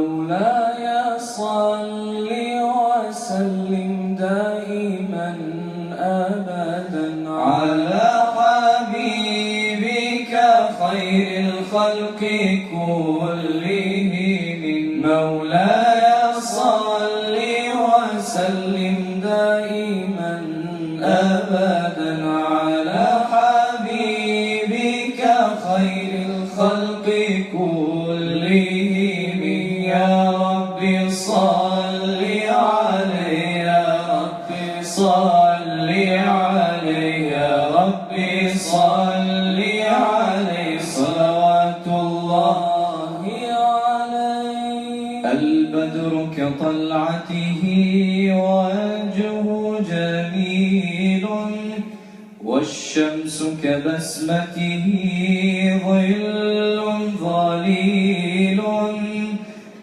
مولاي صل وسلم دائما أبدا على حبيبك خير الخلق كلهم. مولاي صل وسلم دائما أبدا على حبيبك خير الخلق كلهم. يا ربي صل عليه، يا ربي صل عليه، يا ربي صل عليه، صلوات الله عليه. البدر كطلعته وجهه جميل، والشمس كبسمته ظل ظليل.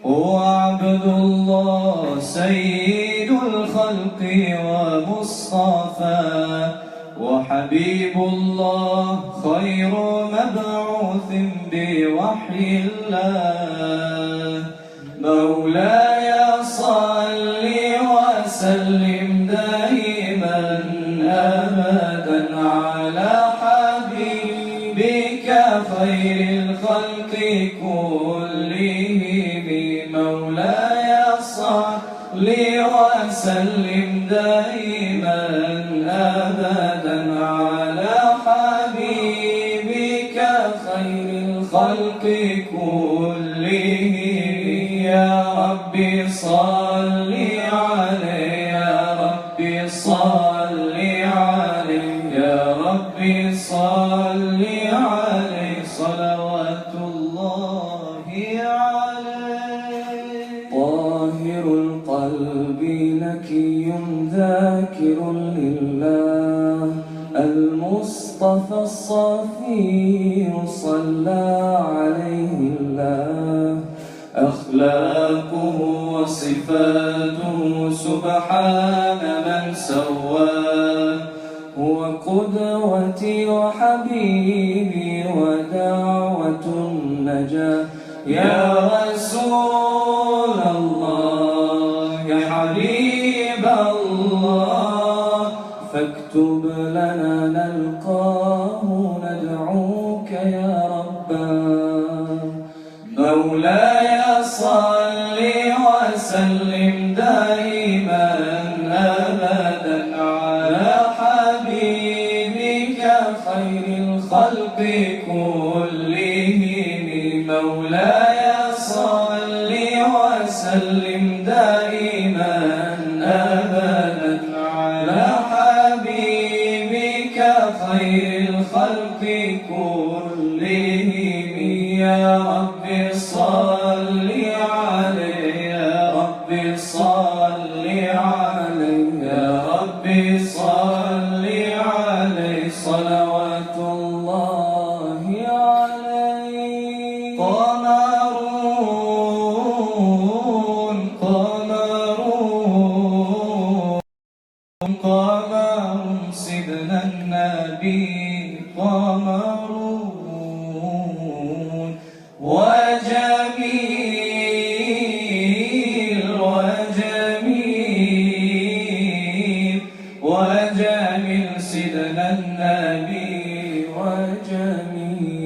هو عبد الله سيد الخلق ومصطفى، وحبيب الله خير مبعوث بوحي الله. مولاي صل وسلم دائما أبدا على حبيبك خير الخلق كلهم. مولاي صل وسلم دائما أبدا على حبيبك خير الخلق كلهم. يا ربي صل عليه، يا ربي صل عليه، يا ربي صل عليه، صلوات الله عليه. طاهر القلب نكي ذاكر لله، المصطفى الصفي صلى عليه الله. أخلاقه وصفاته سبحان من سواه، هو قدوتي وحبيبي ودعوة النجاة. يا رسول الله يا حبيب الله، فاكتب لنا نلقاه ندعوك يا رباه. مولاي صل وسلم دائما أبدا على حبيبك خير الخلق كلهم. مولاي صل وسلم دائما أبدا على حبيبك خير الخلق كلهم. يا ربي صل عليه، يا ربي صل عليه، يا ربي صل عليه، صلوات الله عليه. قمرون قمرون قمر سيدنا النبي، قمرون وجميل وجميل وجميل سيدنا النبي وجميل.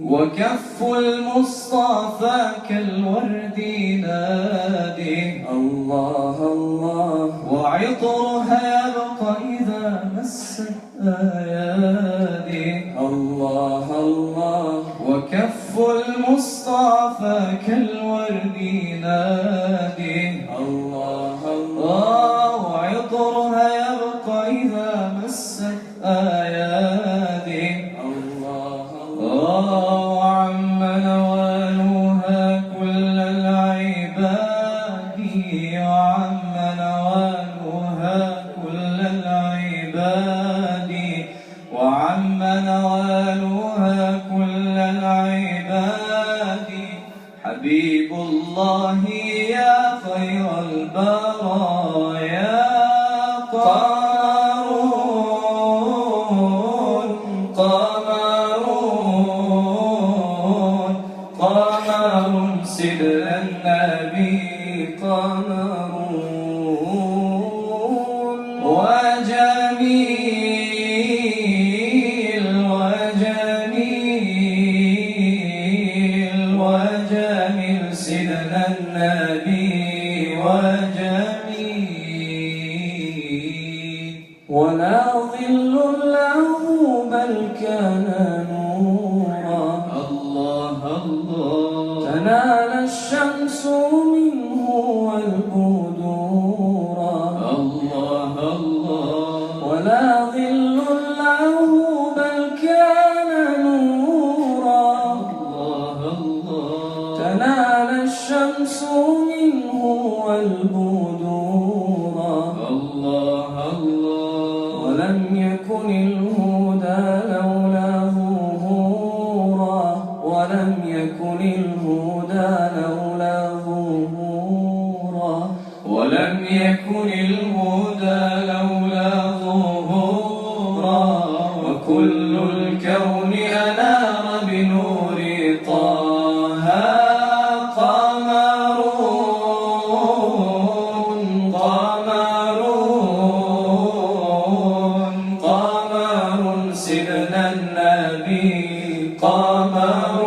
وكف المصطفى كالورد نادي الله الله، وعطرها يبقى إذا مست أيادي الله الله. وكف المصطفى كالورد نادي الله الله، وعطرها يبقى إذا مست أيادي الله الله. وعم نوالها كل العباد، وعم نوالها كل العباد، وعم نوالها كل العباد. حبيب الله يا خير البرايا. قمرون قمرون قمر سيدنا النبي قمر وجميل وجميل وجميل سيدنا النبي وجميل ولا ظل له بل كان نورا الله الله تنال الشمس منه والبدورا الله الله ولا ظل له بل كان نورا الله الله تنال الشمس منه والبدورا الله الله ولم يكن الهدى لولاه هورا ولم يكن الهدى لولاه هورا ولم يكن الهدى لولاه هورا وكل الكون أنار بنور طه قمر قمر قمر سيدنا النبي قمر